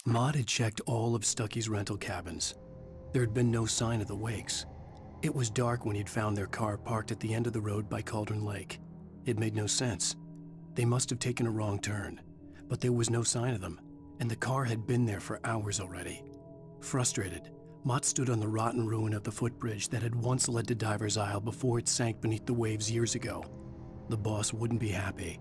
Maud had checked all of Stucky's rental cabins. There had been no sign of the Wakes. It was dark when he'd found their car parked at the end of the road by Cauldron Lake. It made no sense. They must have taken a wrong turn, but there was no sign of them, and the car had been there for hours already. Frustrated, Mott stood on the rotten ruin of the footbridge that had once led to Diver's Isle before it sank beneath the waves years ago. The boss wouldn't be happy.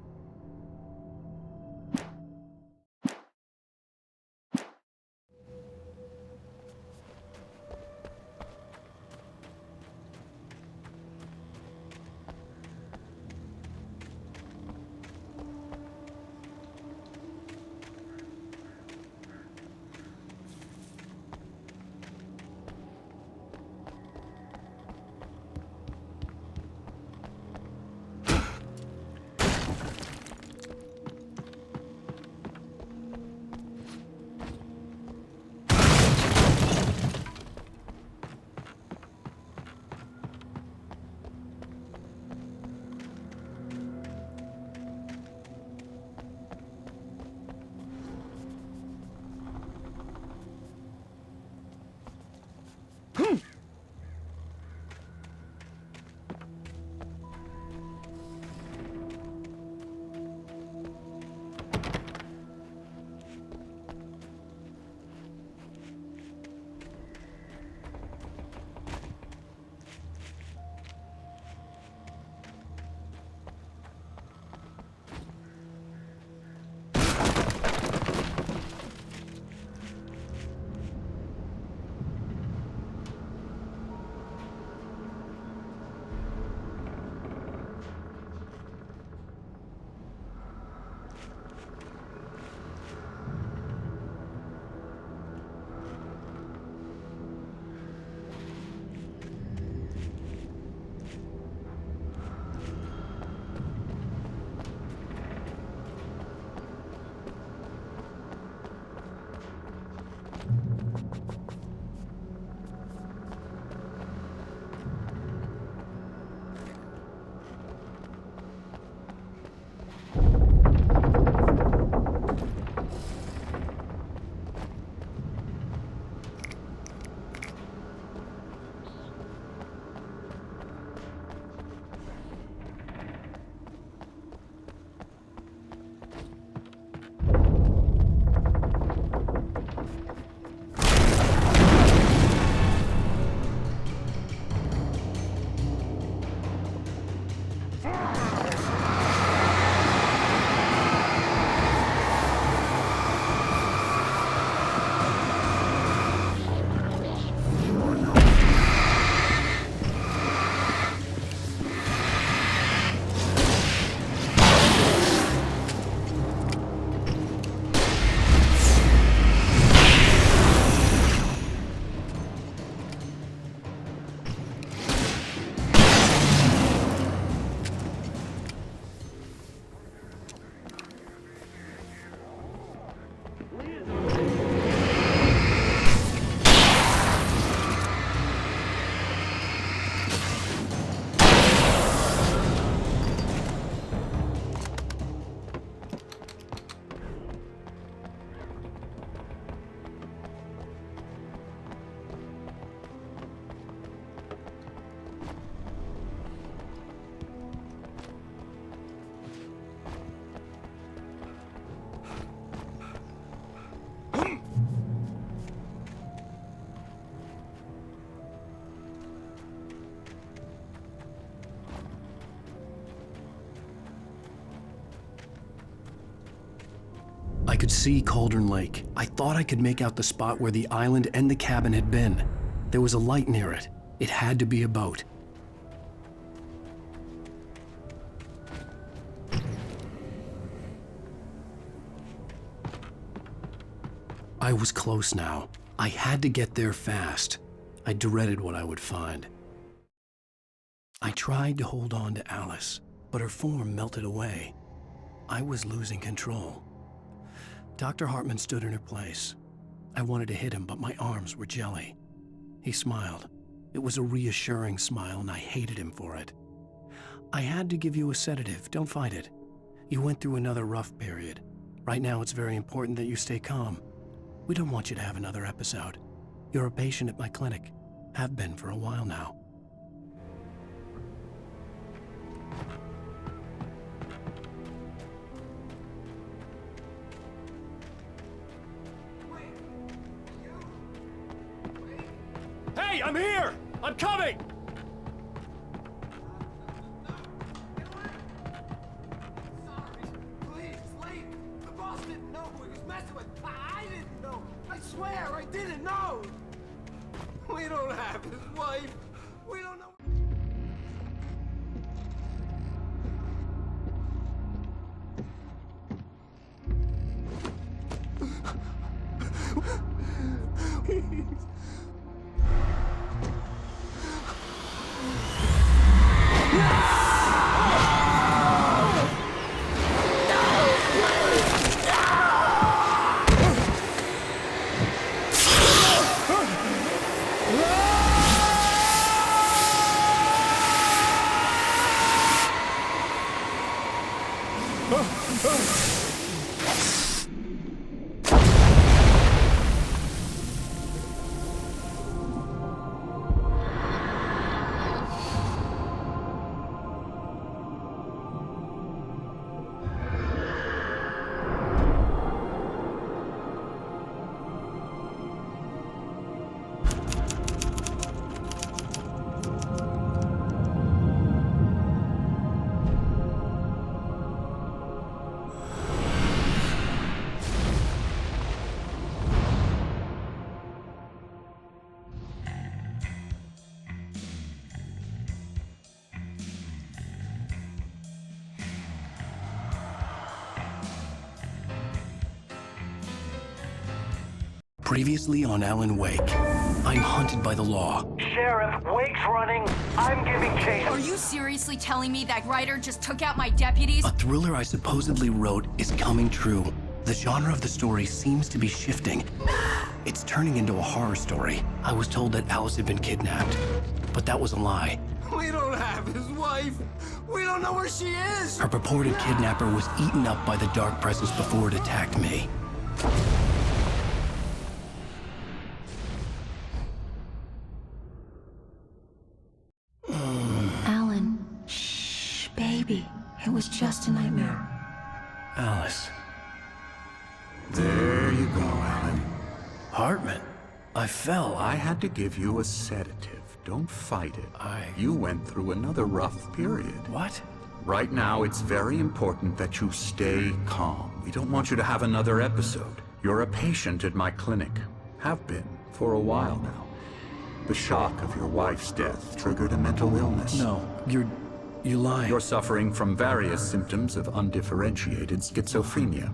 I could see Cauldron Lake. I thought I could make out the spot where the island and the cabin had been. There was a light near it. It had to be a boat. I was close now. I had to get there fast. I dreaded what I would find. I tried to hold on to Alice, but her form melted away. I was losing control. Dr. Hartman stood in her place. I wanted to hit him, but my arms were jelly. He smiled. It was a reassuring smile, and I hated him for it. I had to give you a sedative. Don't fight it. You went through another rough period. Right now, it's very important that you stay calm. We don't want you to have another episode. You're a patient at my clinic. Have been for a while now. Hey, I'm here! I'm coming! Sorry, please, leave. The boss didn't know who he was messing with. I didn't know. I swear, I didn't know. We don't have his wife. We don't know. Previously on Alan Wake, I'm hunted by the law. Sheriff, Wake's running. I'm giving chase. Are you seriously telling me that Ryder just took out my deputies? A thriller I supposedly wrote is coming true. The genre of the story seems to be shifting. It's turning into a horror story. I was told that Alice had been kidnapped, but that was a lie. We don't have his wife. We don't know where she is. Her purported kidnapper was eaten up by the dark presence before it attacked me. Alan, shh, baby. It was just a nightmare. Alice. There you go, Alan. Hartman. I fell. I had to give you a sedative. Don't fight it. You went through another rough period. What? Right now, it's very important that you stay calm. We don't want you to have another episode. You're a patient at my clinic. Have been for a while now. The shock of your wife's death triggered a mental illness. No, you lie. You're suffering from various symptoms of undifferentiated schizophrenia.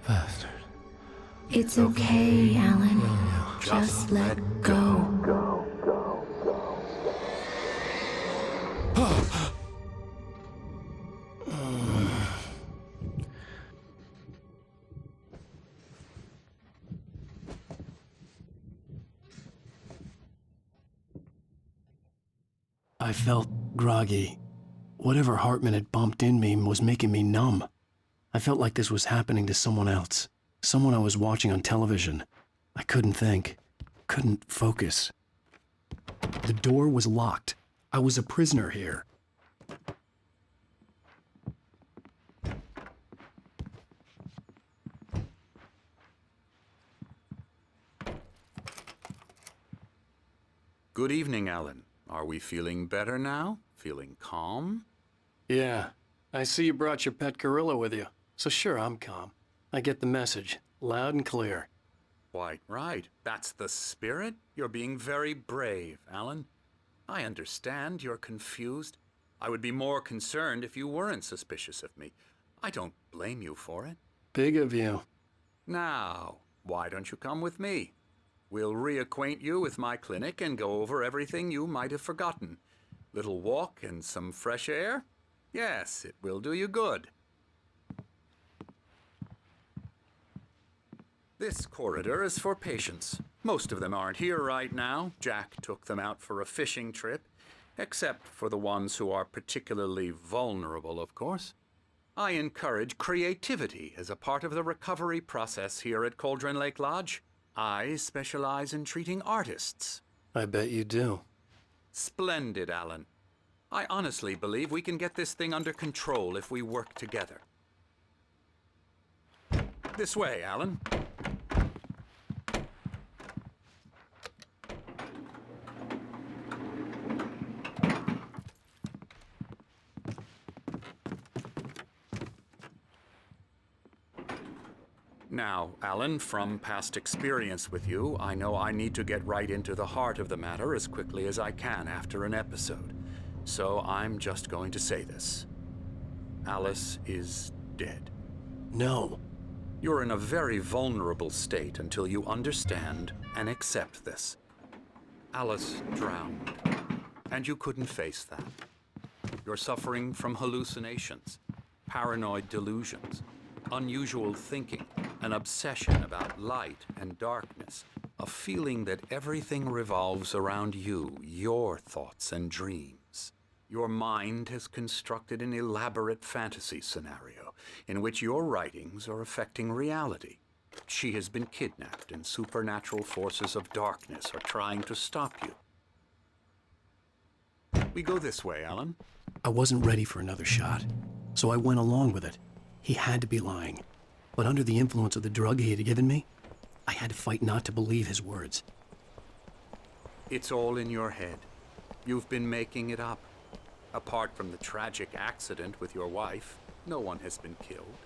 Bastard. It's okay, Alan. Just let go. I felt groggy. Whatever Hartman had bumped in me was making me numb. I felt like this was happening to someone else. Someone I was watching on television. I couldn't think. Couldn't focus. The door was locked. I was a prisoner here. Good evening, Alan. Are we feeling better now? Feeling calm? Yeah. I see you brought your pet gorilla with you. So sure, I'm calm. I get the message. Loud and clear. Quite right. That's the spirit. You're being very brave, Alan. I understand you're confused. I would be more concerned if you weren't suspicious of me. I don't blame you for it. Big of you. Now, why don't you come with me? We'll reacquaint you with my clinic and go over everything you might have forgotten. Little walk and some fresh air? Yes, it will do you good. This corridor is for patients. Most of them aren't here right now. Jack took them out for a fishing trip, except for the ones who are particularly vulnerable, of course. I encourage creativity as a part of the recovery process here at Cauldron Lake Lodge. I specialize in treating artists. I bet you do. Splendid, Alan. I honestly believe we can get this thing under control if we work together. This way, Alan. Now, Alan, from past experience with you, I know I need to get right into the heart of the matter as quickly as I can after an episode. So I'm just going to say this. Alice is dead. No. You're in a very vulnerable state until you understand and accept this. Alice drowned, and you couldn't face that. You're suffering from hallucinations, paranoid delusions, unusual thinking, an obsession about light and darkness, a feeling that everything revolves around you, your thoughts and dreams. Your mind has constructed an elaborate fantasy scenario in which your writings are affecting reality. She has been kidnapped and supernatural forces of darkness are trying to stop you. We go this way, Alan. I wasn't ready for another shot, so I went along with it. He had to be lying. But under the influence of the drug he had given me, I had to fight not to believe his words. It's all in your head. You've been making it up. Apart from the tragic accident with your wife, no one has been killed.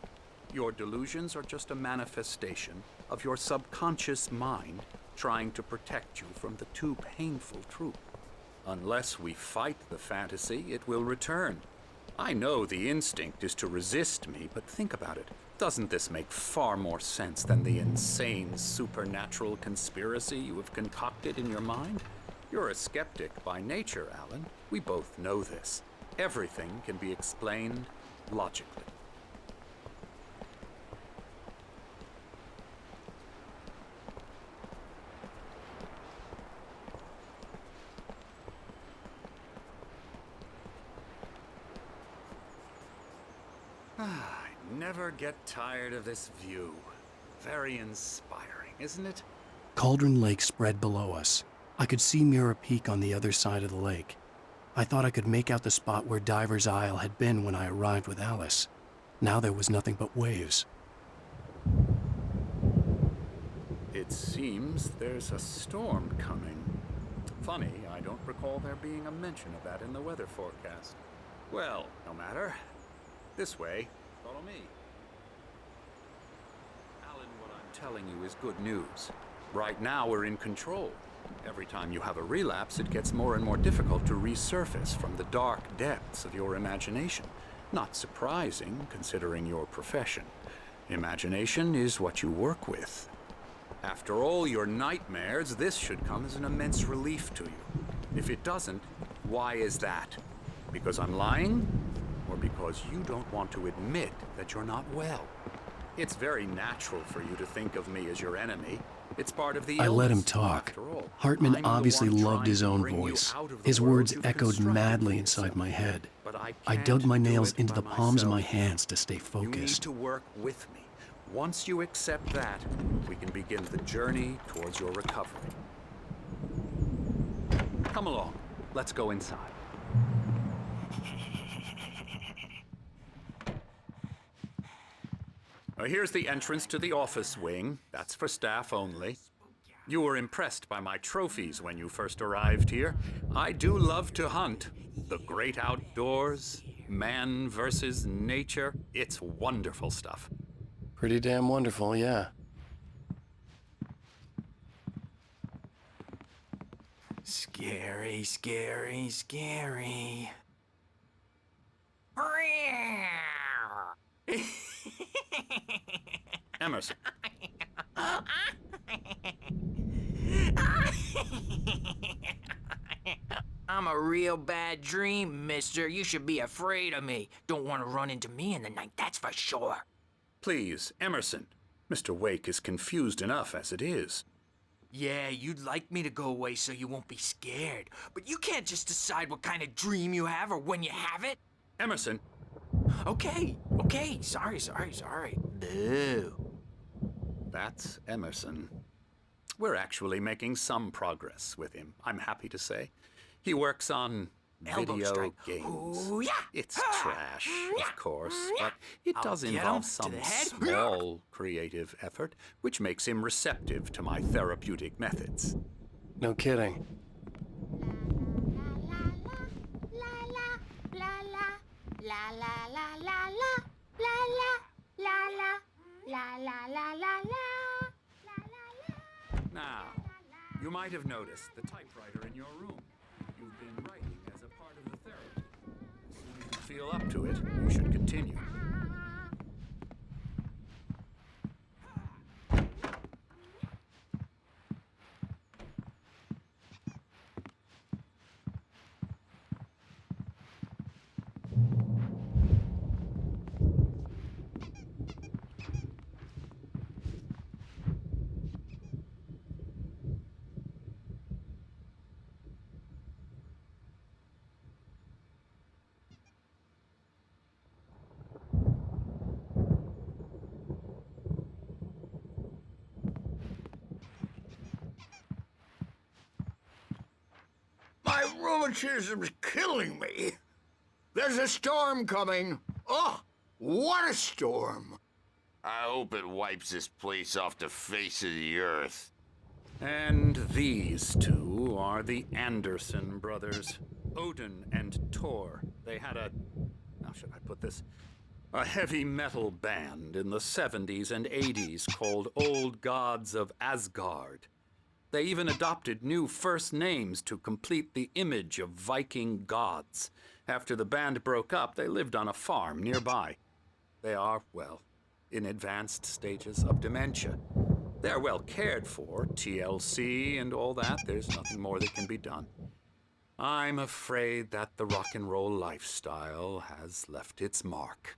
Your delusions are just a manifestation of your subconscious mind trying to protect you from the too painful truth. Unless we fight the fantasy, it will return. I know the instinct is to resist me, but think about it. Doesn't this make far more sense than the insane supernatural conspiracy you have concocted in your mind? You're a skeptic by nature, Alan. We both know this. Everything can be explained logically. I never get tired of this view. Very inspiring, isn't it? Cauldron Lake spread below us. I could see Mirror Peak on the other side of the lake. I thought I could make out the spot where Diver's Isle had been when I arrived with Alice. Now there was nothing but waves. It seems there's a storm coming. Funny, I don't recall there being a mention of that in the weather forecast. Well, no matter. This way. Follow me. Alan, what I'm telling you is good news. Right now we're in control. Every time you have a relapse, it gets more and more difficult to resurface from the dark depths of your imagination. Not surprising, considering your profession. Imagination is what you work with. After all your nightmares, this should come as an immense relief to you. If it doesn't, why is that? Because I'm lying? Or because you don't want to admit that you're not well? It's very natural for you to think of me as your enemy. It's part of the illness. I let him talk. Hartman obviously loved his own voice. His words echoed madly inside my head. I dug my nails into the palms of my hands to stay You need focused. to work with me. Once you accept that, we can begin the journey towards your recovery. Come along. Let's go inside. Here's the entrance to the office wing. That's for staff only. You were impressed by my trophies when you first arrived here. I do love to hunt. The great outdoors, man versus nature. It's wonderful stuff. Pretty damn wonderful, yeah. Scary, scary, scary. Emerson. I'm a real bad dream, mister. You should be afraid of me. Don't want to run into me in the night, that's for sure. Please, Emerson. Mr. Wake is confused enough as it is. Yeah, you'd like me to go away so you won't be scared. But you can't just decide what kind of dream you have or when you have it. Emerson. Okay, sorry. Boo. That's Emerson. we're actually making some progress with him, I'm happy to say. He works on video games. Ooh, yeah. It's trash, of course, but it I'll does get involve him to some the head. small creative effort, which makes him receptive to my therapeutic methods. No kidding. Now, you might have noticed the typewriter in your room. You've been writing as a part of the therapy. As soon as you feel up to it, you should continue. My rheumatism's killing me. There's a storm coming. Oh, what a storm. I hope it wipes this place off the face of the earth. And these two are the Anderson brothers, Odin and Tor. They had how should I put this? A heavy metal band in the 70s and 80s called Old Gods of Asgard. They even adopted new first names to complete the image of Viking gods. After the band broke up, they lived on a farm nearby. They are, well, in advanced stages of dementia. They're well cared for, TLC and all that. There's nothing more that can be done. I'm afraid that the rock and roll lifestyle has left its mark.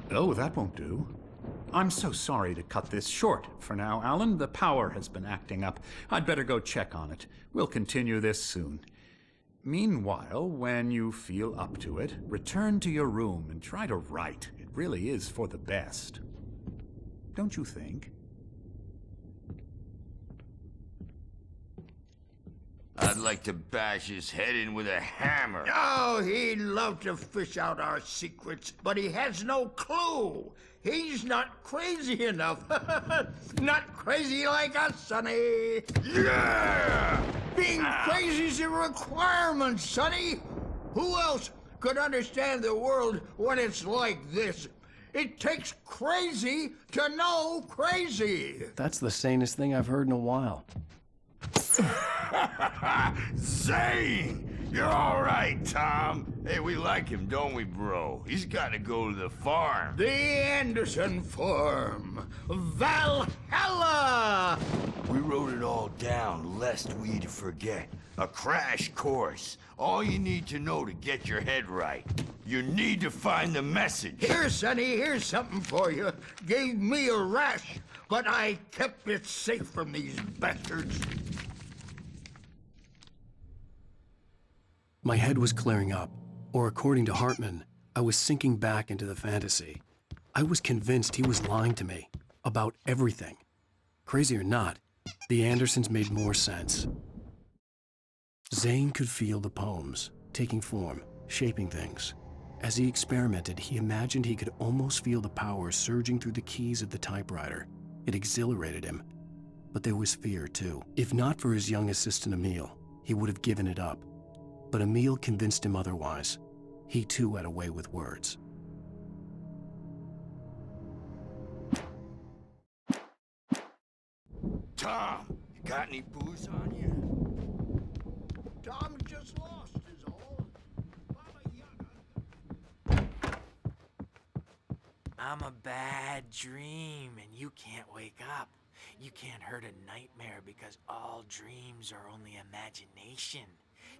Oh, that won't do. I'm so sorry to cut this short for now, Alan. The power has been acting up. I'd better go check on it. We'll continue this soon. Meanwhile, when you feel up to it, return to your room and try to write. It really is for the best. Don't you think? I'd like to bash his head in with a hammer. Oh, he'd love to fish out our secrets, but he has no clue. He's not crazy enough. Not crazy like us, Sonny. Yeah! Being crazy's a requirement, Sonny. Who else could understand the world when it's like this? It takes crazy to know crazy. That's the sanest thing I've heard in a while. Zane! You're all right, Tom. Hey, we like him, don't we, bro? He's got to go to the farm. The Anderson Farm. Valhalla! We wrote it all down, lest we forget. A crash course. All you need to know to get your head right. You need to find the message. Here, Sonny, here's something for you. Gave me a rash, but I kept it safe from these bastards. My head was clearing up, or according to Hartman, I was sinking back into the fantasy. I was convinced he was lying to me about everything. Crazy or not, the Andersons made more sense. Zane could feel the poems, taking form, shaping things. As he experimented, he imagined he could almost feel the power surging through the keys of the typewriter. It exhilarated him. But there was fear, too. If not for his young assistant Emil, he would have given it up. But Emil convinced him otherwise. He too had a way with words. Tom, you got any booze on you? Tom just lost is all. Baba Yaga. I'm a bad dream, and you can't wake up. You can't hurt a nightmare because all dreams are only imagination.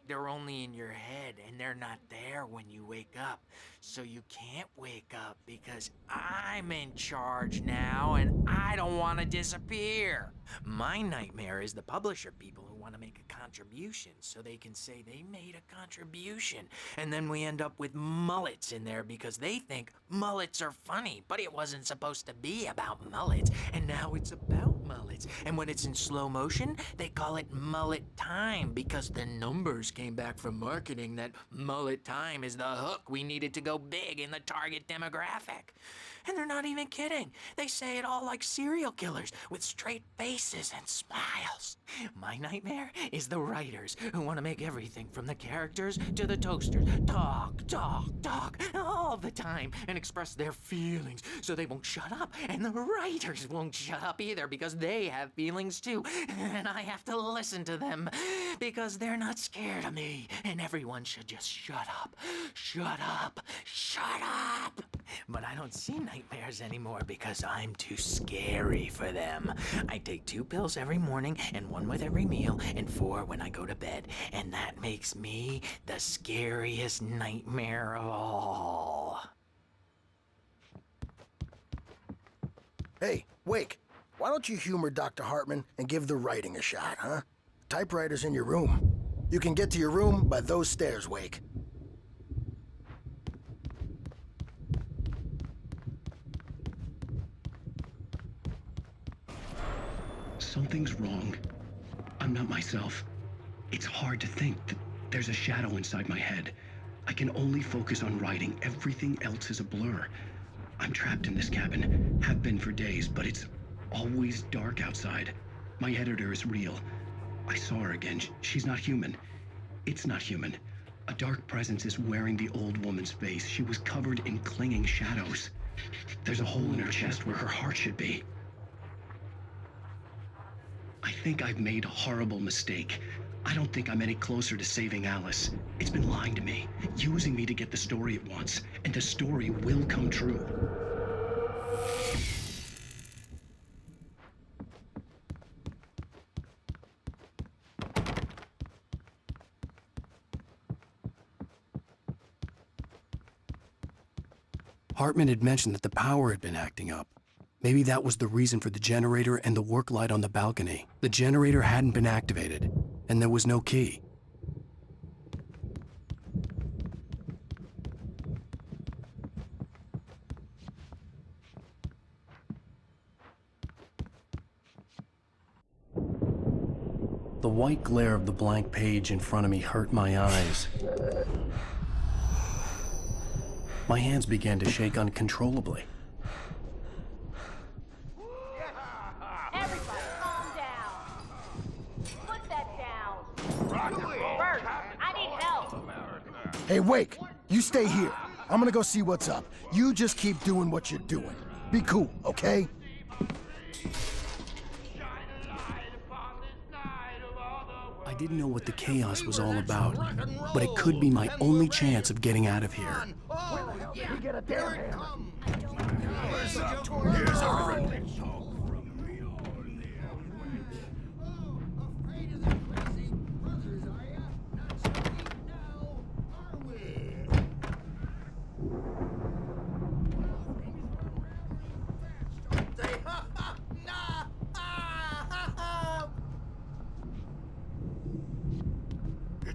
They're only in your head, and they're not there when you wake up. So you can't wake up because I'm in charge now, and I don't want to disappear. My nightmare is the publisher people who want to make a contribution so they can say they made a contribution. And then we end up with mullets in there because they think mullets are funny, but it wasn't supposed to be about mullets, and now it's about mullets. And when it's in slow motion, they call it mullet time because the numbers came back from marketing that mullet time is the hook we needed to go big in the target demographic. And they're not even kidding. They say it all like serial killers with straight faces and smiles. My nightmare is the writers who want to make everything from the characters to the toasters talk, talk, talk all the time and express their feelings so they won't shut up. And the writers won't shut up either because they have feelings too. And I have to listen to them because they're not scared of me. And everyone should just shut up, shut up, shut up. But I don't see nightmares anymore because I'm too scary for them. I take 2 pills every morning and 1 with every meal and 4 when I go to bed. And that makes me the scariest nightmare of all. Hey, Wake, why don't you humor Dr. Hartman and give the writing a shot, huh? Typewriter's in your room. You can get to your room by those stairs, Wake. Something's wrong. I'm not myself. It's hard to think that there's a shadow inside my head. I can only focus on writing. Everything else is a blur. I'm trapped in this cabin, have been for days, but it's always dark outside. My editor is real. I saw her again. She's not human. It's not human. A dark presence is wearing the old woman's face. She was covered in clinging shadows. There's a hole in her chest where her heart should be. I think I've made a horrible mistake. I don't think I'm any closer to saving Alice. It's been lying to me, using me to get the story it wants, and the story will come true. Hartman had mentioned that the power had been acting up. Maybe that was the reason for the generator and the work light on the balcony. The generator hadn't been activated, and there was no key. The white glare of the blank page in front of me hurt my eyes. My hands began to shake uncontrollably. Everybody, calm down. Put that down. Bert, I need help. Hey, Wake, you stay here. I'm gonna go see what's up. You just keep doing what you're doing. Be cool, okay? I didn't know what the chaos was all about, but it could be my only chance of getting out of here. We get a damn hammer. Here's a friendly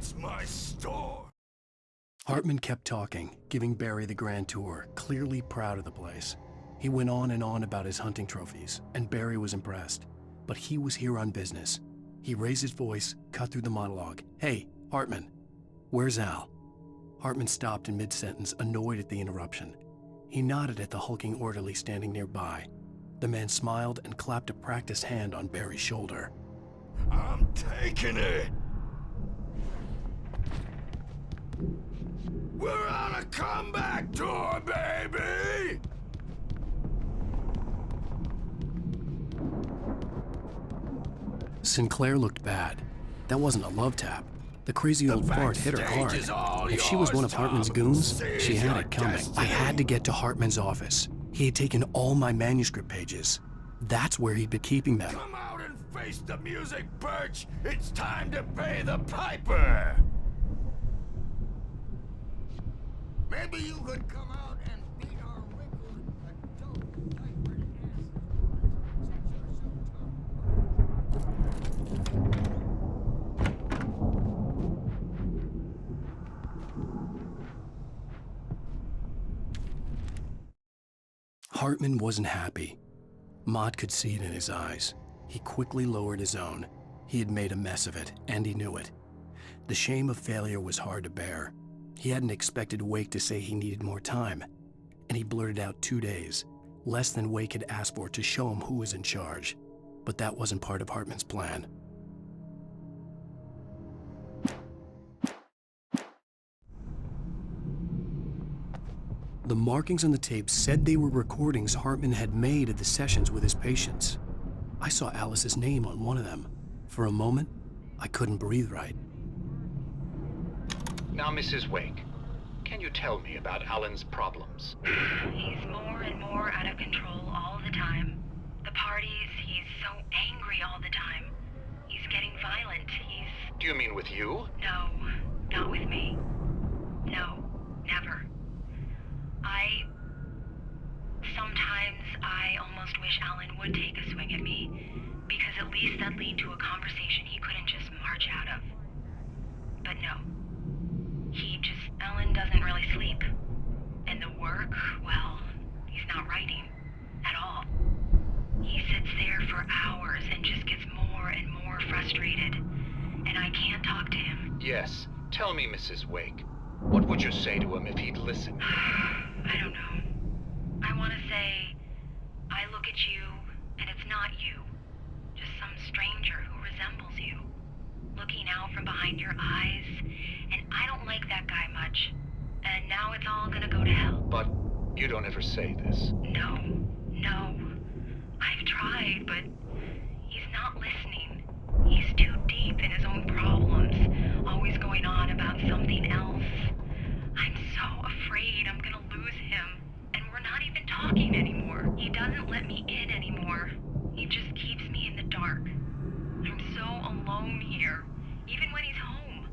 It's my store. Hartman kept talking, giving Barry the grand tour, clearly proud of the place. He went on and on about his hunting trophies, and Barry was impressed. But he was here on business. He raised his voice, cut through the monologue. Hey, Hartman, where's Al? Hartman stopped in mid-sentence, annoyed at the interruption. He nodded at the hulking orderly standing nearby. The man smiled and clapped a practiced hand on Barry's shoulder. I'm taking it. We're on a comeback tour, baby! Sinclair looked bad. That wasn't a love tap. The crazy old fart hit her hard. If she was one of Hartman's goons, she had it coming. I had to get to Hartman's office. He had taken all my manuscript pages. That's where he'd been keeping them. Come out and face the music, Birch! It's time to pay the piper! Maybe you could come out and beat our wrinkled adult diapered asses. Hartman wasn't happy. Maude could see it in his eyes. He quickly lowered his own. He had made a mess of it, and he knew it. The shame of failure was hard to bear. He hadn't expected Wake to say he needed more time, and he blurted out 2 days, less than Wake had asked for to show him who was in charge. But that wasn't part of Hartman's plan. The markings on the tape said they were recordings Hartman had made at the sessions with his patients. I saw Alice's name on one of them. For a moment, I couldn't breathe right. Now, Mrs. Wake, can you tell me about Alan's problems? He's more and more out of control all the time. The parties, he's so angry all the time. He's getting violent. Do you mean with you? No, not with me. No, never. Sometimes I almost wish Alan would take a swing at me, because at least that'd lead to a conversation he couldn't just march out of. But no. Alan doesn't really sleep. And the work, well, he's not writing at all. He sits there for hours and just gets more and more frustrated. And I can't talk to him. Yes. Tell me, Mrs. Wake. What would you say to him if he'd listen? I don't know. I want to say, I look at you, and it's not you. Just some stranger who resembles you. Looking out from behind your eyes, and I don't like that guy much. And now it's all gonna go to hell. But you don't ever say this. No. I've tried, but he's not listening. He's too deep in his own problems, always going on about something else. I'm so afraid I'm gonna lose him, and we're not even talking anymore. He doesn't let me in anymore. He just keeps me in the dark. I'm so alone here, even when he's home.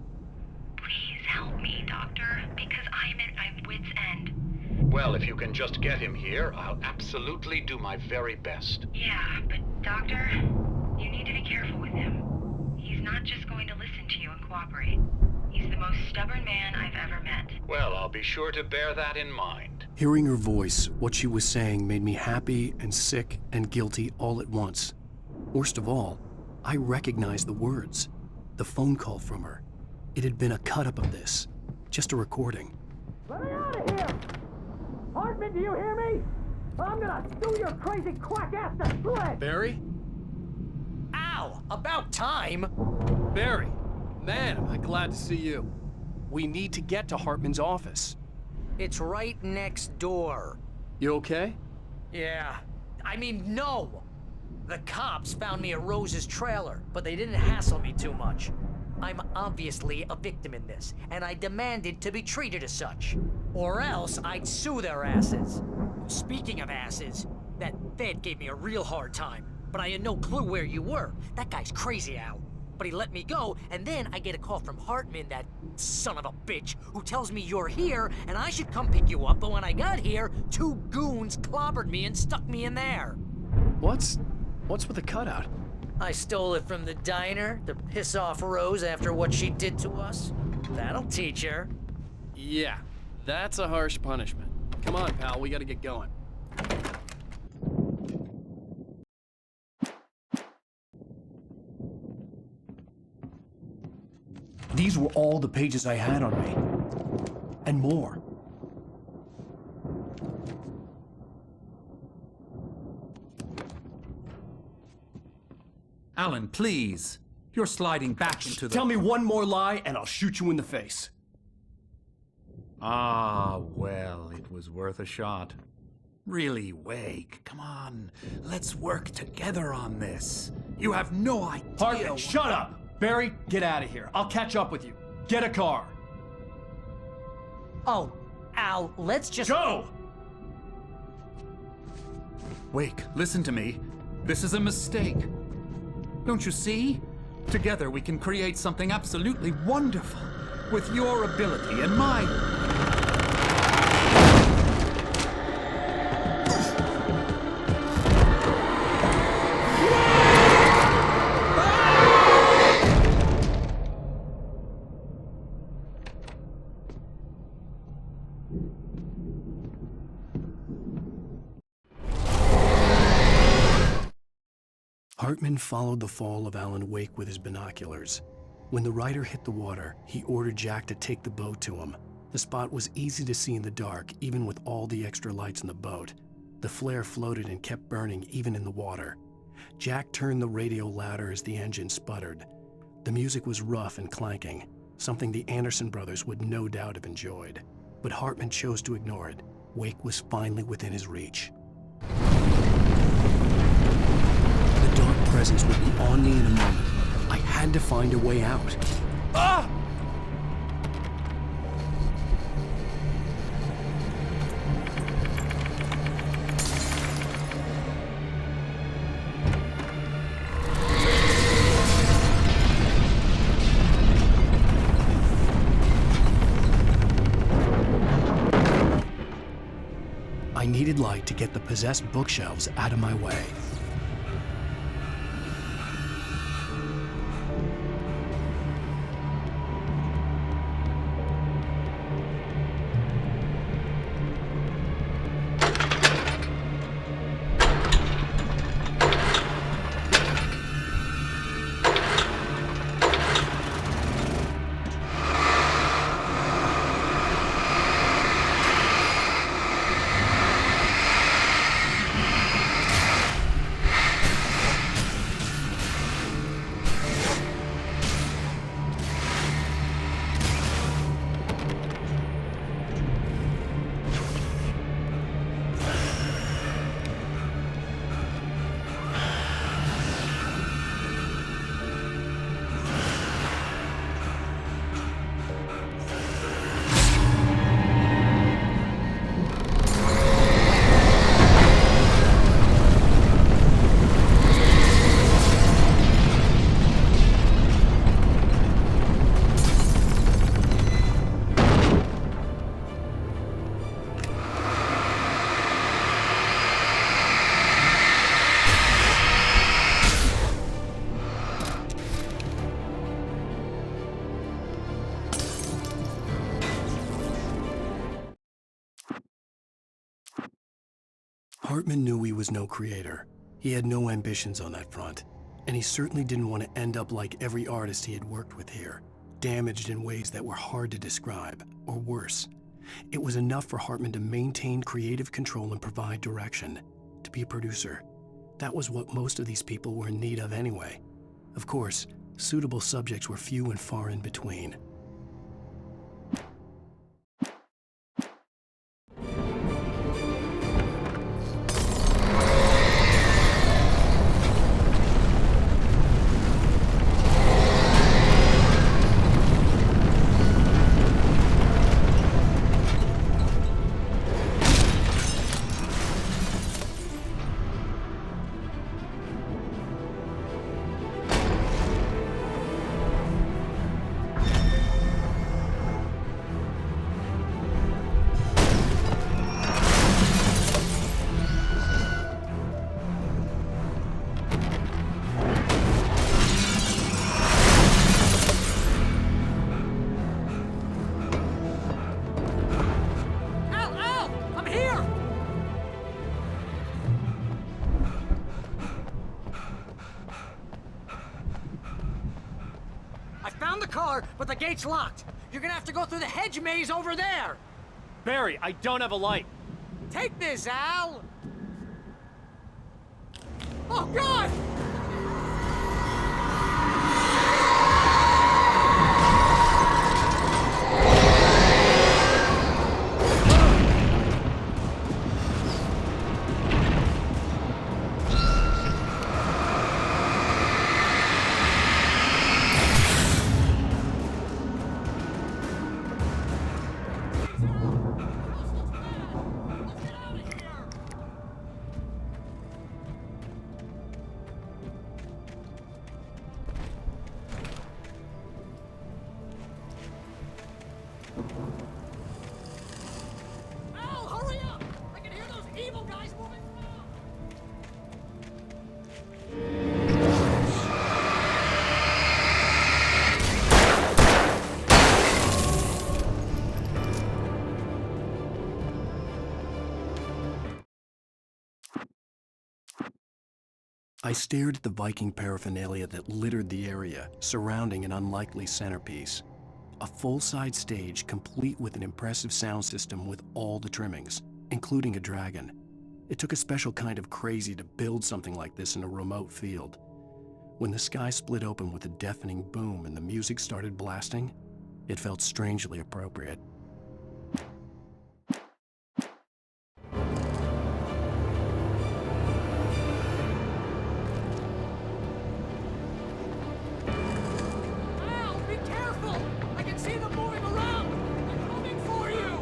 Please help me, Doctor, because I'm at my wit's end. Well, if you can just get him here, I'll absolutely do my very best. Yeah, but Doctor, you need to be careful with him. He's not just going to listen to you and cooperate. He's the most stubborn man I've ever met. Well, I'll be sure to bear that in mind. Hearing her voice, what she was saying made me happy and sick and guilty all at once. Worst of all, I recognized the words. The phone call from her. It had been a cut-up of this. Just a recording. Let me out of here! Hartman, do you hear me? I'm gonna sue your crazy quack ass to shreds! Barry? Ow! About time! Barry, man, am I glad to see you. We need to get to Hartman's office. It's right next door. You okay? Yeah. I mean, no! The cops found me at Rose's trailer, but they didn't hassle me too much. I'm obviously a victim in this, and I demanded to be treated as such. Or else I'd sue their asses. Speaking of asses, that Fed gave me a real hard time, but I had no clue where you were. That guy's crazy, Al. But he let me go, and then I get a call from Hartman, that son of a bitch, who tells me you're here, and I should come pick you up, but when I got here, 2 goons clobbered me and stuck me in there. What's with the cutout? I stole it from the diner to piss off Rose after what she did to us. That'll teach her. Yeah, that's a harsh punishment. Come on, pal, we gotta get going. These were all the pages I had on me. And more. Alan, please. You're sliding back into the... Tell me one more lie and I'll shoot you in the face. Ah, well, it was worth a shot. Really, Wake, come on. Let's work together on this. You have no idea... Hartman, shut up! Barry, get out of here. I'll catch up with you. Get a car. Oh, Al, let's just... Go! Wake, listen to me. This is a mistake. Don't you see? Together we can create something absolutely wonderful. With your ability and mine. Hartman followed the fall of Alan Wake with his binoculars. When the rider hit the water, he ordered Jack to take the boat to him. The spot was easy to see in the dark, even with all the extra lights in the boat. The flare floated and kept burning even in the water. Jack turned the radio louder as the engine sputtered. The music was rough and clanking, something the Anderson brothers would no doubt have enjoyed. But Hartman chose to ignore it. Wake was finally within his reach. The dark presence would be on me in a moment. I had to find a way out. Ah! I needed light to get the possessed bookshelves out of my way. Hartman knew he was no creator. He had no ambitions on that front, and he certainly didn't want to end up like every artist he had worked with here, damaged in ways that were hard to describe, or worse. It was enough for Hartman to maintain creative control and provide direction, to be a producer. That was what most of these people were in need of anyway. Of course, suitable subjects were few and far in between. But the gate's locked. You're gonna have to go through the hedge maze over there. Barry, I don't have a light. Take this, Al. Oh, God! I stared at the Viking paraphernalia that littered the area, surrounding an unlikely centerpiece. A full-size stage complete with an impressive sound system with all the trimmings, including a dragon. It took a special kind of crazy to build something like this in a remote field. When the sky split open with a deafening boom and the music started blasting, it felt strangely appropriate. Al, be careful! I can see them moving around! They're coming for you!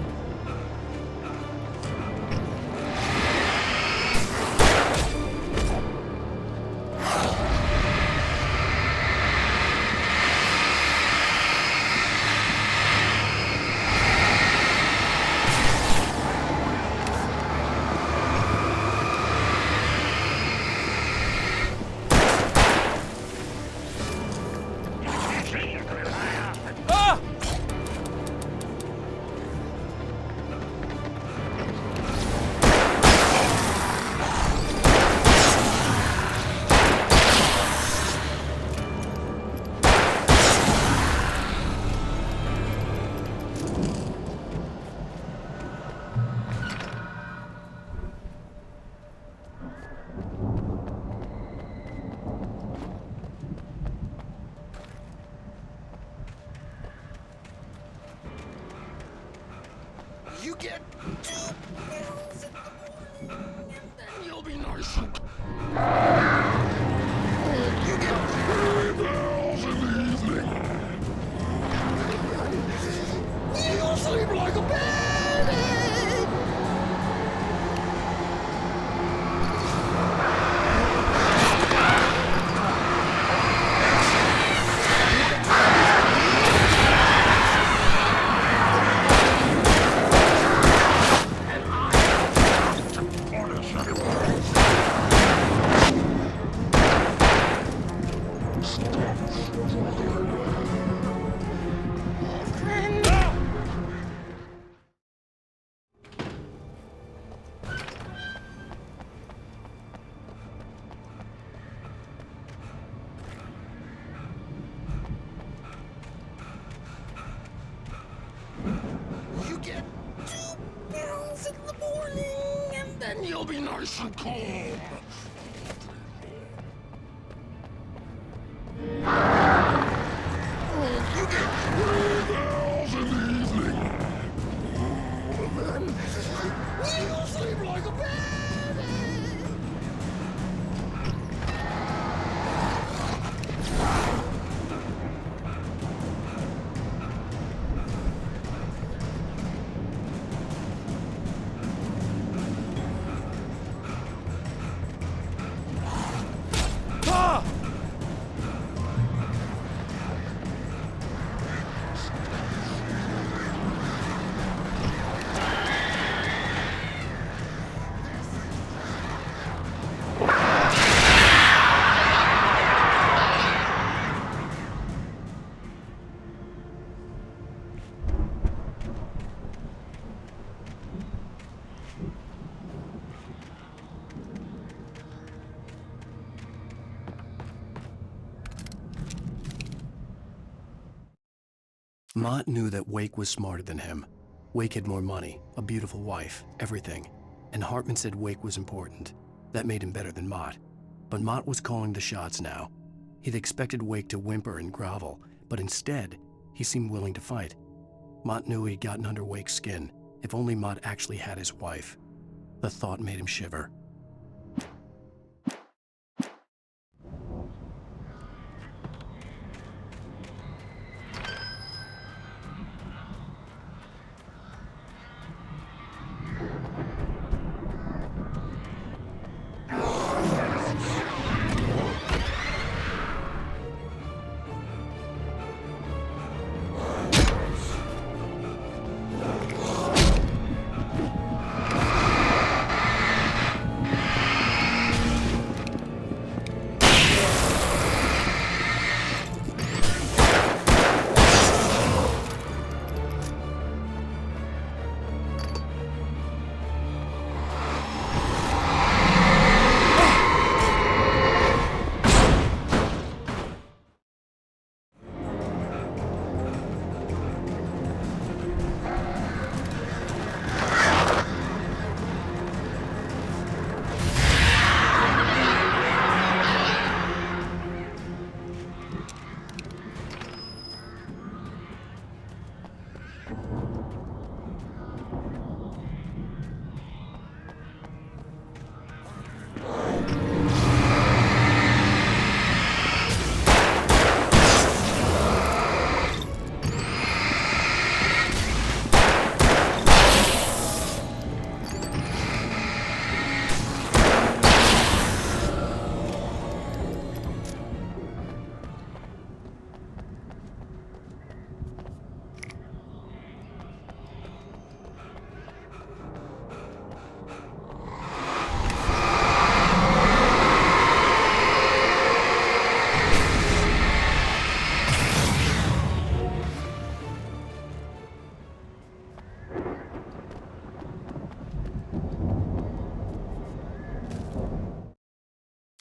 You get 2 pills in the morning, and then you'll be nice and you get 3 pills in the evening. You'll sleep like a baby. You get 2 pills in the morning, and then you'll be nice and calm. You get 3 pills in the evening, and then you'll sleep like a baby. Mott knew that Wake was smarter than him. Wake had more money, a beautiful wife, everything. And Hartman said Wake was important. That made him better than Mott. But Mott was calling the shots now. He'd expected Wake to whimper and grovel, but instead, he seemed willing to fight. Mott knew he'd gotten under Wake's skin. If only Mott actually had his wife. The thought made him shiver.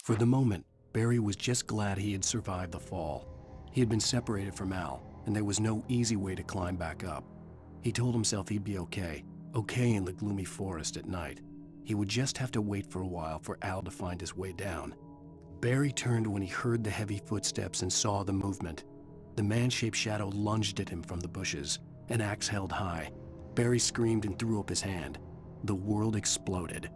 For the moment, Barry was just glad he had survived the fall. He had been separated from Al, and there was no easy way to climb back up. He told himself he'd be okay in the gloomy forest at night. He would just have to wait for a while for Al to find his way down. Barry turned when he heard the heavy footsteps and saw the movement. The man-shaped shadow lunged at him from the bushes, an axe held high. Barry screamed and threw up his hand. The world exploded.